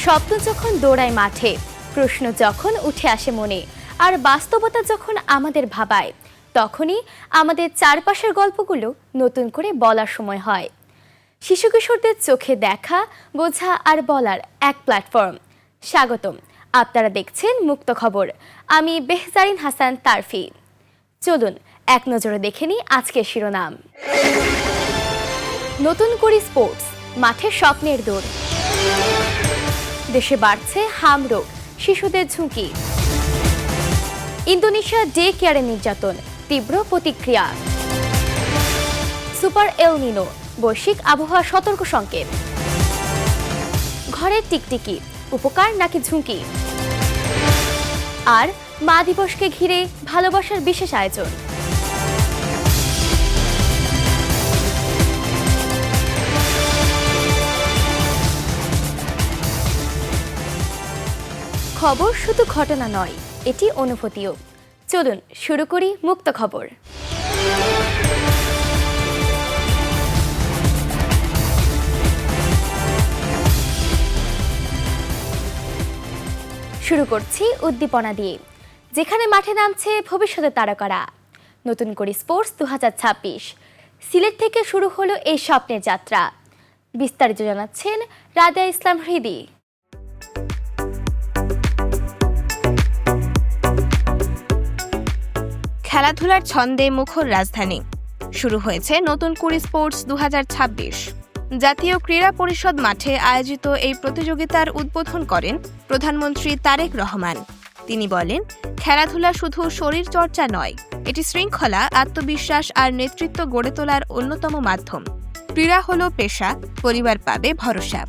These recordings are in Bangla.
স্বপ্ন যখন দৌড়ায় মাঠে, প্রশ্ন যখন উঠে আসে মনে, আর বাস্তবতা যখন আমাদের ভাবায়, তখনই আমাদের চারপাশের গল্পগুলো নতুন করে বলার সময় হয়। শিশু কিশোরদের চোখে দেখা, বোঝা আর বলার এক প্ল্যাটফর্ম। স্বাগতম, আপনারা দেখছেন মুক্ত খবর। আমি বেহজারিন হাসান তারফি। চলুন এক নজরে দেখে নিই আজকের শিরোনাম। নতুন করে স্পোর্টস, মাঠে স্বপ্নের দৌড়। দেশে বাড়ছে হাম রোগ, শিশুদের ঝুঁকি। ইন্দোনেশিয়া ডে কেয়ারে নির্যাতন, তীব্র প্রতিক্রিয়া। সুপার এল নিনো, বৈশ্বিক আবহাওয়া সতর্ক সংকেত। ঘরের টিকটিকি, উপকার নাকি ঝুঁকি? আর মা দিবসকে ঘিরে ভালোবাসার বিশেষ আয়োজন। খবর শুধু ঘটনা নয়, এটি অনুভূতিও। চলুন শুরু করি মুক্ত খবর। শুরু করছি উদ্দীপনা দিয়ে, যেখানে মাঠে নামছে ভবিষ্যতের তারকারা। নতুন করে স্পোর্টস 2026, সিলেট থেকে শুরু হলো এই স্বপ্নের যাত্রা। বিস্তারিত জানাচ্ছেন রাদিয়া ইসলাম হৃদি। খেলাধুলার ছন্দে মুখর রাজধানী। শুরু হয়েছে নতুন কুড়ি স্পোর্টস 2026। জাতীয় ক্রীড়া পরিষদ মাঠে আয়োজিত এই প্রতিযোগিতার উদ্বোধন করেন প্রধানমন্ত্রী তারেক রহমান। তিনি বলেন, খেলাধুলা শুধু শরীর চর্চা নয়, এটি শৃঙ্খলা, আত্মবিশ্বাস আর নেতৃত্ব গড়ে তোলার অন্যতম মাধ্যম। ক্রীড়া হলো পেশা, পরিবার পাবে ভরসা।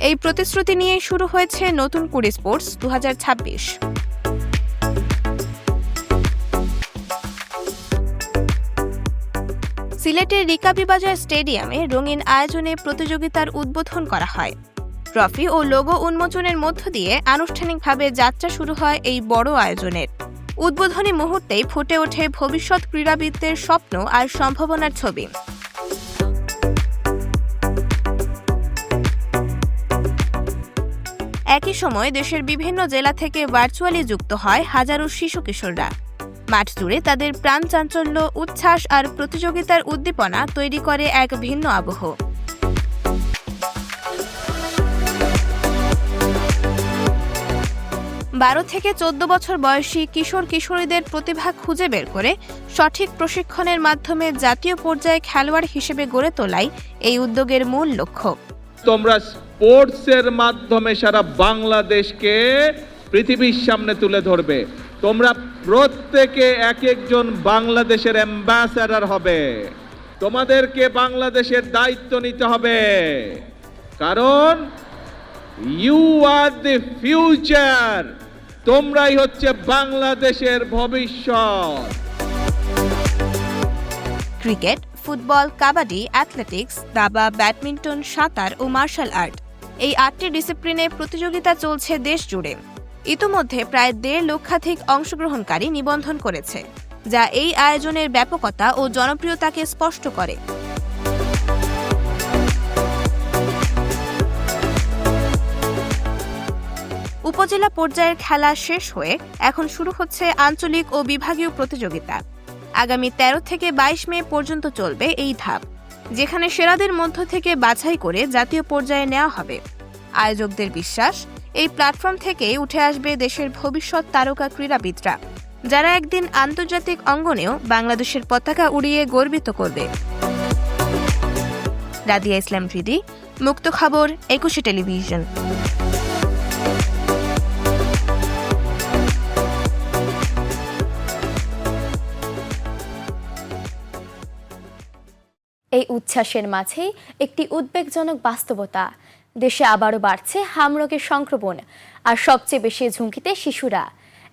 এই প্রতিশ্রুতি নিয়েই শুরু হয়েছে নতুন কুড়ি স্পোর্টস 2026। সিলেটের রিকাবিবাজার স্টেডিয়ামে রঙিন আয়োজনে প্রতিযোগিতার উদ্বোধন করা হয়। ট্রফি ও লোগো উন্মোচনের মধ্য দিয়ে আনুষ্ঠানিকভাবে যাত্রা শুরু হয় এই বড় আয়োজনের। উদ্বোধনী মুহূর্তেই ফুটে ওঠে ভবিষ্যৎ ক্রীড়াবিদদের স্বপ্ন আর সম্ভাবনার ছবি। একই সময় দেশের বিভিন্ন জেলা থেকে ভার্চুয়ালি যুক্ত হয় হাজারো শিশু কিশোররা। মাঠ জুড়ে তাদের প্রাণ চাঞ্চল্য, উচ্ছ্বাস আর প্রতিযোগিতার উদ্দীপনা তৈরি করে এক ভিন্ন আবহ। বারো থেকে 14 বছর বয়সী কিশোর কিশোরীদের প্রতিভা খুঁজে বের করে সঠিক প্রশিক্ষণের মাধ্যমে জাতীয় পর্যায়ে খেলোয়াড় হিসেবে গড়ে তোলাই এই উদ্যোগের মূল লক্ষ্য। তোমরা স্পোর্টসের মাধ্যমে সারা বাংলাদেশকে পৃথিবীর সামনে তুলে ধরবে। তোমরা প্রত্যেকে এক একজন বাংলাদেশের অ্যাম্বাসাডর হবে। তোমাদেরকে বাংলাদেশের দায়িত্ব নিতে হবে, কারণ ইউ আর দ্য ফিউচার। তোমরাই হচ্ছে বাংলাদেশের ভবিষ্যৎ। ক্রিকেট, ফুটবল, কাবাডি, অ্যাথলেটিক্স, দাবা, ব্যাডমিন্টন, সাঁতার ও মার্শাল আর্ট, এই 8টি ডিসিপ্লিনে প্রতিযোগিতা চলছে দেশ জুড়ে। ইতোমধ্যে প্রায় 1.5 লক্ষাধিক অংশগ্রহণকারী নিবন্ধন করেছে, যা এই আয়োজনের ব্যাপকতা ও জনপ্রিয়তাকে স্পষ্ট করে। উপজেলা পর্যায়ের খেলা শেষ হয়ে এখন শুরু হচ্ছে আঞ্চলিক ও বিভাগীয় প্রতিযোগিতা। আগামী 13 থেকে 22 মে পর্যন্ত চলবে এই ধাপ, যেখানে সেরাদের মধ্য থেকে বাছাই করে জাতীয় পর্যায়ে নেওয়া হবে। আয়োজকদের বিশ্বাস, এই প্ল্যাটফর্ম থেকেই উঠে আসবে দেশের ভবিষ্যৎ তারকা ক্রীড়াবিদরা, যারা একদিন আন্তর্জাতিক অঙ্গনেও বাংলাদেশের পতাকা উড়িয়ে গর্বিত করবে। রাদিয়া ইসলাম হৃদি, মুক্ত খবর, 21 টেলিভিশন। এই উচ্ছ্বাসের মাঝেই একটি উদ্বেগজনক বাস্তবতা। দেশে আবারও বাড়ছে হামরোগের সংক্রমণ, আর সবচেয়ে বেশি ঝুঁকিতে শিশুরা।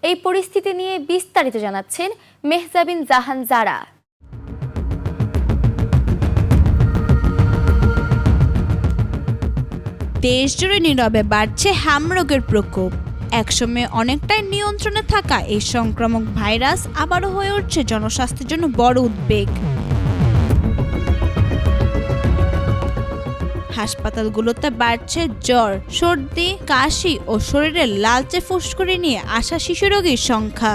এই পরিস্থিতি নিয়ে বিস্তারিত জানাচ্ছেন মেহজাবিন জাহান জারা। দেশজুড়ে নীরবে বাড়ছে হামরোগের প্রকোপ। একসময় অনেকটাই নিয়ন্ত্রণে থাকা এই সংক্রামক ভাইরাস আবারও হয়ে উঠছে জনস্বাস্থ্যের জন্য বড় উদ্বেগ। হাসপাতালগুলোতে বাড়ছে জ্বর, সর্দি, কাশি ও শরীরে লালচে ফুসকুড়ি নিয়ে আসা শিশু রোগীর সংখ্যা।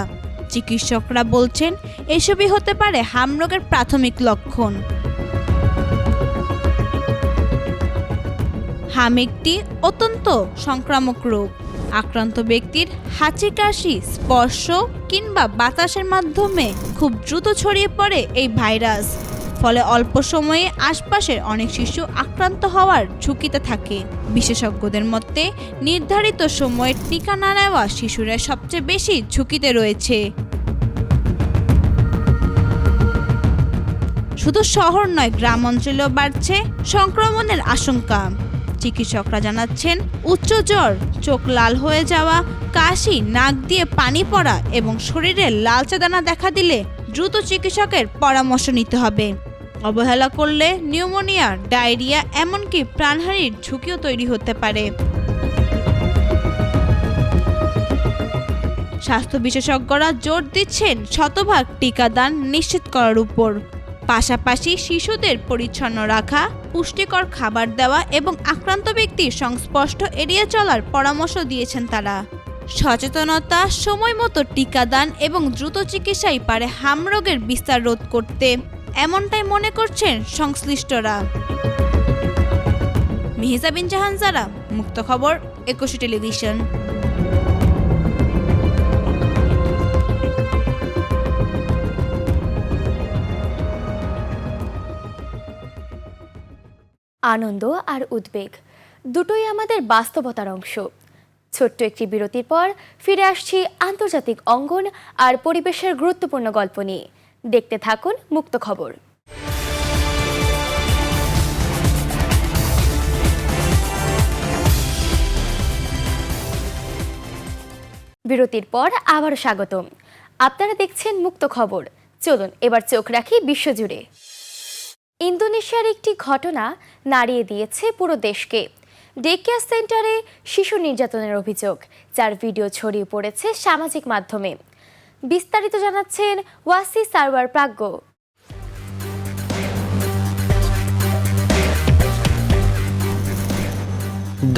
চিকিৎসকরা বলছেন এসবই হতে পারে হামরোগের প্রাথমিক লক্ষণ। হাম একটি অত্যন্ত সংক্রামক রোগ। আক্রান্ত ব্যক্তির হাঁচি, কাশি, স্পর্শ কিংবা বাতাসের মাধ্যমে খুব দ্রুত ছড়িয়ে পড়ে এই ভাইরাস। ফলে অল্প সময়ে আশপাশের অনেক শিশু আক্রান্ত হওয়ার ঝুঁকিতে থাকে। বিশেষজ্ঞদের মতে নির্ধারিত সময়ে টিকা না নেওয়া শিশুরা সবচেয়ে বেশি ঝুঁকিতে রয়েছে। শুধু শহর নয়, গ্রাম অঞ্চলেও বাড়ছে সংক্রমণের আশঙ্কা। চিকিৎসকরা জানাচ্ছেন উচ্চ জ্বর, চোখ লাল হয়ে যাওয়া, কাশি, নাক দিয়ে পানি পড়া এবং শরীরে লালচে দানা দেখা দিলে দ্রুত চিকিৎসকের পরামর্শ নিতে হবে। অবহেলা করলে নিউমোনিয়া, ডায়রিয়া এমনকি প্রাণহানির ঝুঁকিও তৈরি হতে পারে। স্বাস্থ্য বিশেষজ্ঞরা জোর দিচ্ছেন শতভাগ টিকাদান নিশ্চিত করার উপর। পাশাপাশি শিশুদের পরিচ্ছন্ন রাখা, পুষ্টিকর খাবার দেওয়া এবং আক্রান্ত ব্যক্তির সংস্পর্শ এড়িয়ে চলার পরামর্শ দিয়েছেন তারা। সচেতনতা, সময় মতো টিকাদান এবং দ্রুত চিকিৎসাই পারে হামরোগের বিস্তার রোধ করতে, এমনটাই মনে করছেন সংশ্লিষ্টরা। মেহেজা বিন জাহান জারা, মুক্ত খবর, 21 টেলিভিশন। আনন্দ আর উদ্বেগ দুটোই আমাদের বাস্তবতার অংশ। ছোট্ট একটি বিরতির পর ফিরে আসছি আন্তর্জাতিক অঙ্গন আর পরিবেশের গুরুত্বপূর্ণ গল্প নিয়ে। দেখতে থাকুন মুক্ত খবর। বিরতির পর আবারও স্বাগতম। আপনারা দেখছেন মুক্ত খবর। চলুন এবার চোখ রাখি বিশ্বজুড়ে। ইন্দোনেশিয়ার একটি ঘটনা নাড়িয়ে দিয়েছে পুরো দেশকে। ডে কেয়ার সেন্টারে শিশু নির্যাতনের অভিযোগ, যার ভিডিও ছড়িয়ে পড়েছে সামাজিক মাধ্যমে। বিস্তারিত জানাচ্ছেন ওয়াসি সারওয়ার প্রাজ্ঞ।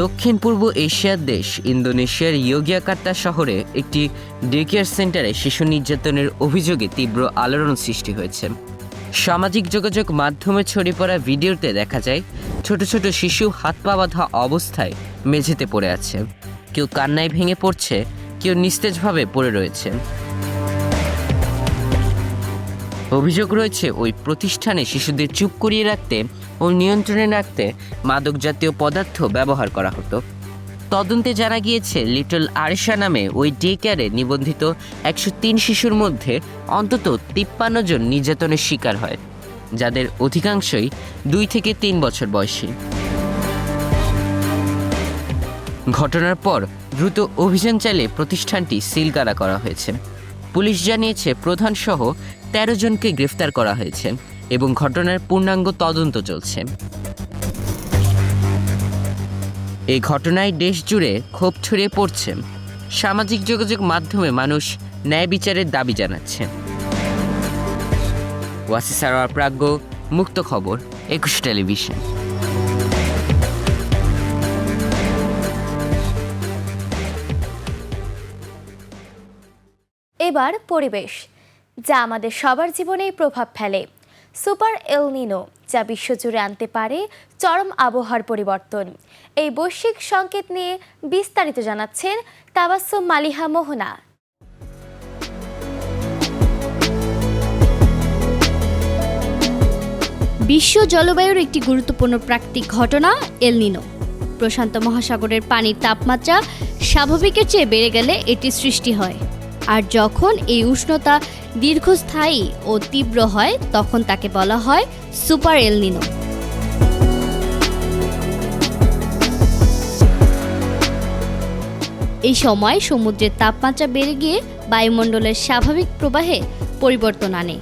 দক্ষিণ পূর্ব এশিয়ার দেশ ইন্দোনেশিয়ার ইয়োগিয়াকার্তা শহরে একটি ডে কেয়ার সেন্টারে শিশু নির্যাতনের অভিযোগে তীব্র আলোড়ন সৃষ্টি হয়েছে। সামাজিক যোগাযোগ মাধ্যমে ছড়িয়ে পড়া ভিডিওতে দেখা যায় ছোট ছোট শিশু হাত পা বাঁধা অবস্থায় মেঝেতে পড়ে আছে। কেউ কান্নায় ভেঙে পড়ছে, কেউ নিস্তেজভাবে পড়ে রয়েছে। অভিযোগ রয়েছে ওই প্রতিষ্ঠানে শিশুদের চুপ করিয়ে রাখতে ও নিয়ন্ত্রণে রাখতে মাদক জাতীয় পদার্থ ব্যবহার করা হতো। তদন্তে জানা গিয়েছে লিটল আরিশা নামে ওই ডে কেয়ারে নিবন্ধিত 103 শিশুর মধ্যে অন্তত 53 জন নির্যাতনের শিকার হয়, যাদের অধিকাংশই 2 থেকে 3 বছর বয়সী। ঘটনার পর দ্রুত অভিযান চালিয়ে প্রতিষ্ঠানটি সিলগালা করা হয়েছে। পুলিশ জানিয়েছে প্রধান সহ 13 জনকে গ্রেফতার করা হয়েছে এবং ঘটনার পূর্ণাঙ্গ তদন্ত চলছে। এই ঘটনায় দেশ জুড়ে ক্ষোভ ছড়িয়ে পড়ছে। সামাজিক যোগাযোগ মাধ্যমে মানুষ ন্যায় বিচারের দাবি জানাচ্ছে। ওয়াসি সারওয়ার প্রাজ্ঞ, মুক্ত খবর, 21 টেলিভিশন। এবার পরিবেশ, যা আমাদের সবার জীবনেই প্রভাব ফেলে। সুপার এল নিনো, যা বিশ্বজুড়ে আনতে পারে চরম আবহাওয়ার পরিবর্তন। এই বৈশ্বিক সংকেত নিয়ে বিস্তারিত জানাচ্ছেন তাবাসসুম মালিহা মোহনা। বিশ্ব জলবায়ুর একটি গুরুত্বপূর্ণ প্রাকৃতিক ঘটনা এল নিনো। প্রশান্ত মহাসাগরের পানির তাপমাত্রা স্বাভাবিকের চেয়ে বেড়ে গেলে এটি সৃষ্টি হয়, আর যখন এই উষ্ণতা দীর্ঘস্থায়ী ও তীব্র হয় তখন তাকে বলা হয় সুপার এল নিনো। এই সময় সমুদ্রের তাপমাত্রা বেড়ে গিয়ে বায়ুমণ্ডলের স্বাভাবিক প্রবাহে পরিবর্তন আনে।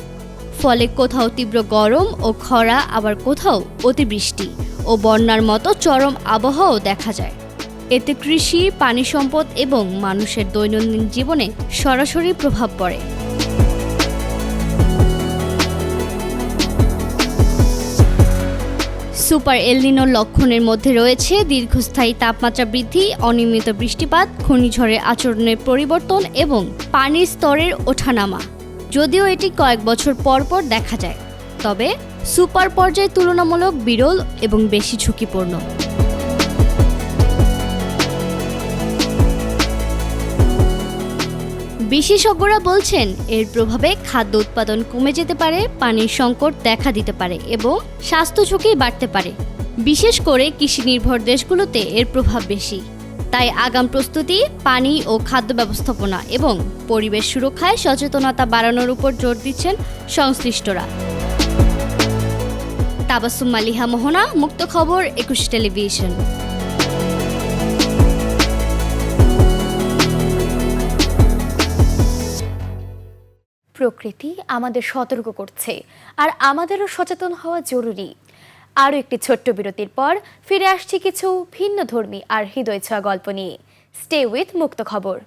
ফলে কোথাও তীব্র গরম ও খরা, আবার কোথাও অতিবৃষ্টি ও বন্যার মতো চরম আবহাওয়াও দেখা যায়। এতে কৃষি, পানি সম্পদ এবং মানুষের দৈনন্দিন জীবনে সরাসরি প্রভাব পড়ে। সুপার এল নিনোর লক্ষণের মধ্যে রয়েছে দীর্ঘস্থায়ী তাপমাত্রা বৃদ্ধি, অনিয়মিত বৃষ্টিপাত, ঘূর্ণিঝড়ের আচরণের পরিবর্তন এবং পানির স্তরের ওঠানামা। যদিও এটি কয়েক বছর পর পর দেখা যায়, তবে সুপার পর্যায় তুলনামূলক বিরল এবং বেশি ঝুঁকিপূর্ণ। বিশেষজ্ঞরা বলছেন এর প্রভাবে খাদ্য উৎপাদন কমে যেতে পারে, পানির সংকট দেখা দিতে পারে এবং স্বাস্থ্য ঝুঁকি বাড়তে পারে। বিশেষ করে কৃষি নির্ভর দেশগুলোতে এর প্রভাব বেশি। তাই আগাম প্রস্তুতি, পানি ও খাদ্য ব্যবস্থাপনা এবং পরিবেশ সুরক্ষায় সচেতনতা বাড়ানোর উপর জোর দিচ্ছেন সংশ্লিষ্টরা। তাবাসসুম মালিহা মোহনা, মুক্ত খবর, 21 টেলিভিশন। প্রকৃতি আমাদের সতর্ক করছে, আর আমাদেরও সচেতন হওয়া জরুরি। আরও একটি ছোট্ট বিরতির পর ফিরে আসছি কিছু ভিন্ন ধর্মী আর হৃদয় ছোঁয়া গল্প নিয়ে। স্টে উইথ মুক্ত খবর।